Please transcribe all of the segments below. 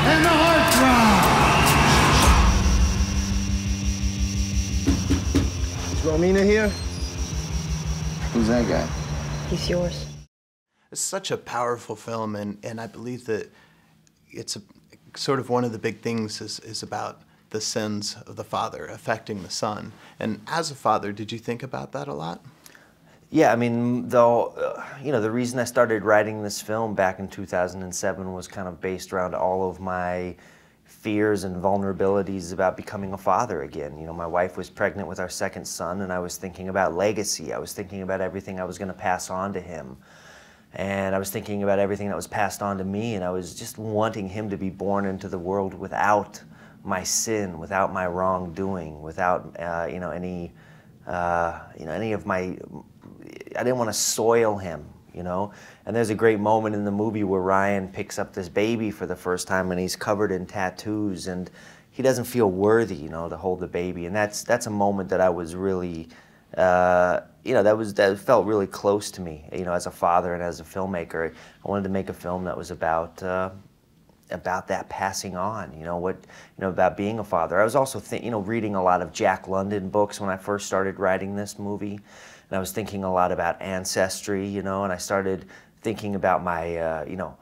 and the heartthrob. Is Romina here? Who's that guy? He's yours. It's such a powerful film, and I believe that it's sort of one of the big things is about the sins of the father affecting the son. And as a father, did you think about that a lot? Yeah, I mean, though, you know, the reason I started writing this film back in 2007 was kind of based around all of my fears and vulnerabilities about becoming a father again. You know, my wife was pregnant with our second son, and I was thinking about legacy. I was thinking about everything I was going to pass on to him. And I was thinking about everything that was passed on to me, and I was just wanting him to be born into the world without my sin, without my wrongdoing, without, you know, any of my... I didn't want to soil him, you know? And there's a great moment in the movie where Ryan picks up this baby for the first time, and he's covered in tattoos, and he doesn't feel worthy, you know, to hold the baby. And that's a moment that I was really, you know, that felt really close to me, you know, as a father and as a filmmaker. I wanted to make a film that was about that passing on, you know, about being a father. I was also, you know, reading a lot of Jack London books when I first started writing this movie. And I was thinking a lot about ancestry, you know, and I started thinking about my, you know,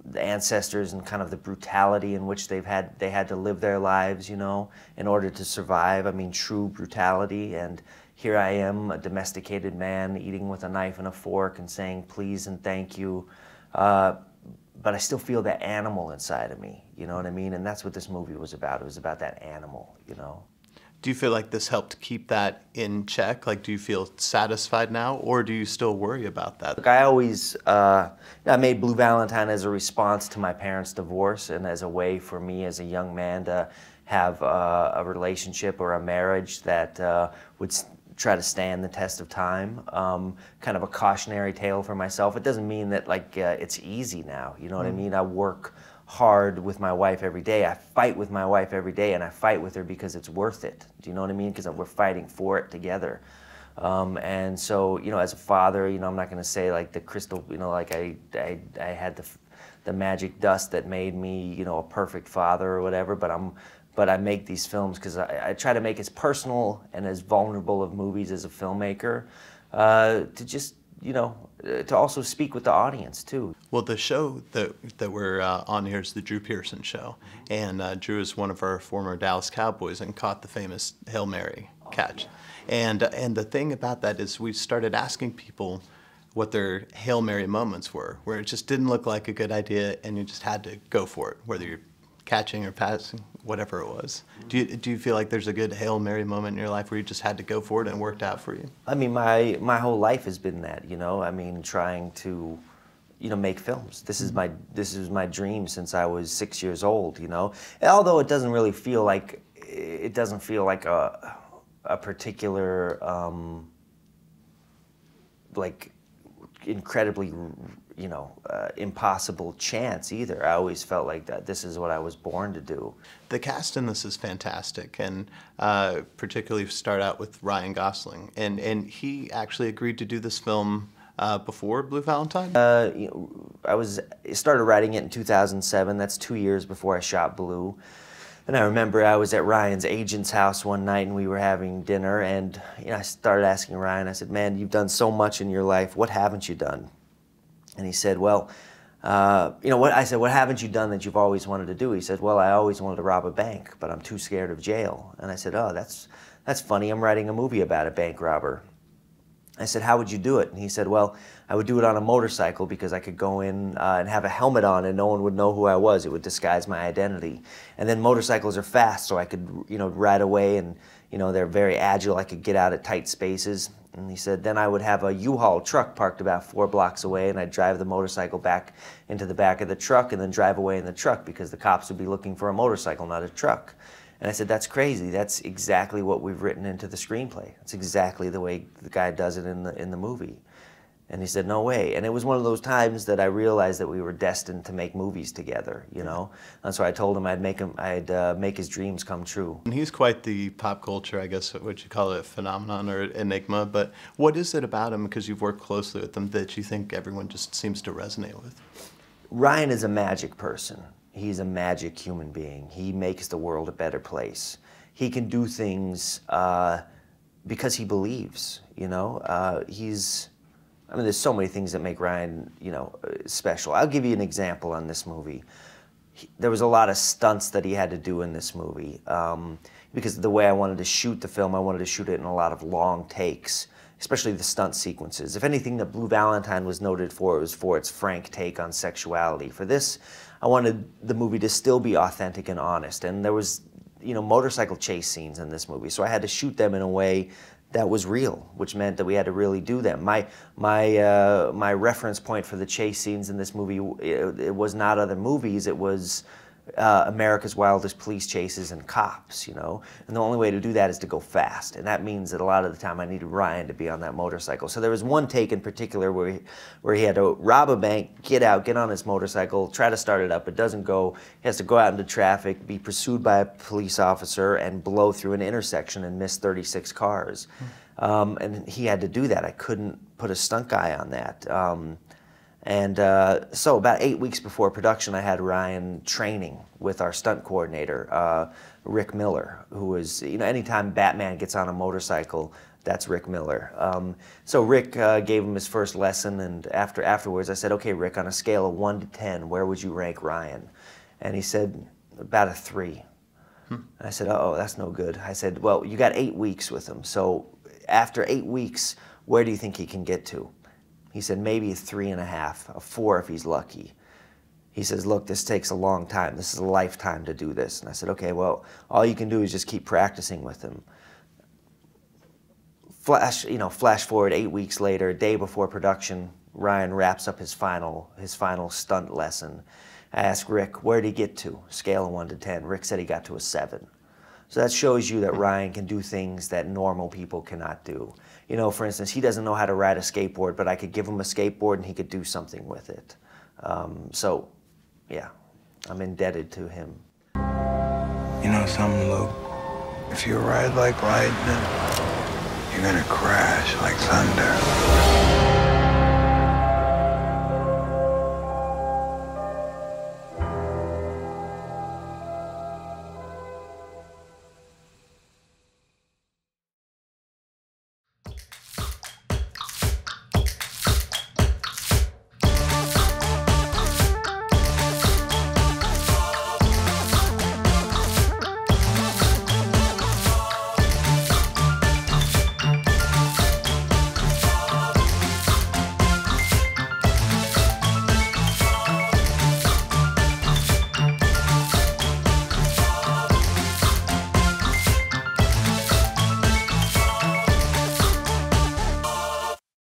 the ancestors and kind of the brutality in which they had to live their lives, you know, in order to survive. I mean, true brutality. And here I am, a domesticated man, eating with a knife and a fork and saying please and thank you. But I still feel that animal inside of me, you know what I mean? And that's what this movie was about. It was about that animal, you know. Do you feel like this helped keep that in check? Like, do you feel satisfied now, or do you still worry about that? Look, I always, I made Blue Valentine as a response to my parents' divorce and as a way for me as a young man to have a relationship or a marriage that would try to stand the test of time. Kind of a cautionary tale for myself. It doesn't mean that, like, it's easy now, you know what I mean? I work hard with my wife every day. I fight with my wife every day, and I fight with her because it's worth it. Do you know what I mean? Because we're fighting for it together. And so, you know, as a father, you know, I'm not going to say like the crystal, you know, like I had the magic dust that made me, you know, a perfect father or whatever. But I make these films because I try to make as personal and as vulnerable of movies as a filmmaker to just, you know, to also speak with the audience too. Well, the show that we're on here is the Drew Pearson Show, and Drew is one of our former Dallas Cowboys and caught the famous Hail Mary catch. And the thing about that is we started asking people what their Hail Mary moments were, where it just didn't look like a good idea and you just had to go for it, whether you're catching or passing, whatever it was. Do you feel like there's a good Hail Mary moment in your life where you just had to go for it and it worked out for you? I mean, my whole life has been that, you know. I mean, trying to, you know, make films. This is my dream since I was 6 years old, you know. And although it doesn't really feel like, a particular, like, incredibly, you know, impossible chance either. I always felt like that this is what I was born to do. The cast in this is fantastic, and particularly start out with Ryan Gosling, and he actually agreed to do this film before Blue Valentine? You know, I started writing it in 2007. That's 2 years before I shot Blue. And I remember I was at Ryan's agent's house one night and we were having dinner, and you know, I started asking Ryan, I said, man, you've done so much in your life, what haven't you done? And he said, well, you know, I said, what haven't you done that you've always wanted to do? He said, well, I always wanted to rob a bank, but I'm too scared of jail. And I said, oh, that's funny, I'm writing a movie about a bank robber. I said, how would you do it? And he said, well, I would do it on a motorcycle because I could go in and have a helmet on and no one would know who I was. It would disguise my identity. And then motorcycles are fast, so I could, you know, ride away, and, you know, they're very agile. I could get out at tight spaces. And he said, then I would have a U-Haul truck parked about 4 blocks away, and I'd drive the motorcycle back into the back of the truck and then drive away in the truck because the cops would be looking for a motorcycle, not a truck. And I said, that's crazy. That's exactly what we've written into the screenplay. It's exactly the way the guy does it in the movie. And he said, no way. And it was one of those times that I realized that we were destined to make movies together, you know? And so I told him I'd make his dreams come true. And he's quite the pop culture, I guess, what you call it, phenomenon or enigma. But what is it about him, because you've worked closely with him, that you think everyone just seems to resonate with? Ryan is a magic person. He's a magic human being. He makes the world a better place. He can do things because he believes, you know? I mean, there's so many things that make Ryan, you know, special. I'll give you an example on this movie. There was a lot of stunts that he had to do in this movie because of the way I wanted to shoot the film. I wanted to shoot it in a lot of long takes, especially the stunt sequences. If anything that Blue Valentine was noted for, it was for its frank take on sexuality. For this, I wanted the movie to still be authentic and honest. And there was, you know, motorcycle chase scenes in this movie, so I had to shoot them in a way that was real, which meant that we had to really do them. My reference point for the chase scenes in this movie, it was not other movies, it was America's Wildest Police Chases and Cops, you know? And the only way to do that is to go fast. And that means that a lot of the time I needed Ryan to be on that motorcycle. So there was one take in particular where he had to rob a bank, get out, get on his motorcycle, try to start it up. It doesn't go. He has to go out into traffic, be pursued by a police officer, and blow through an intersection and miss 36 cars. And he had to do that. I couldn't put a stunt guy on that. So about 8 weeks before production, I had Ryan training with our stunt coordinator, Rick Miller, who was, you know, anytime Batman gets on a motorcycle, that's Rick Miller. So Rick gave him his first lesson, and afterwards I said, okay, Rick, on a scale of 1 to 10, where would you rank Ryan? And he said, about a 3. And I said, uh-oh, that's no good. I said, well, you got 8 weeks with him, so after 8 weeks, where do you think he can get to? He said, maybe a 3.5, a 4 if he's lucky. He says, look, this takes a long time. This is a lifetime to do this. And I said, okay, well, all you can do is just keep practicing with him. Flash forward 8 weeks later, a day before production, Ryan wraps up his final stunt lesson. I asked Rick, where did he get to? Scale of 1 to 10. Rick said he got to a 7. So that shows you that Ryan can do things that normal people cannot do. You know, for instance, he doesn't know how to ride a skateboard, but I could give him a skateboard and he could do something with it. So, yeah, I'm indebted to him. You know something, Luke? If you ride like lightning, you're gonna crash like thunder.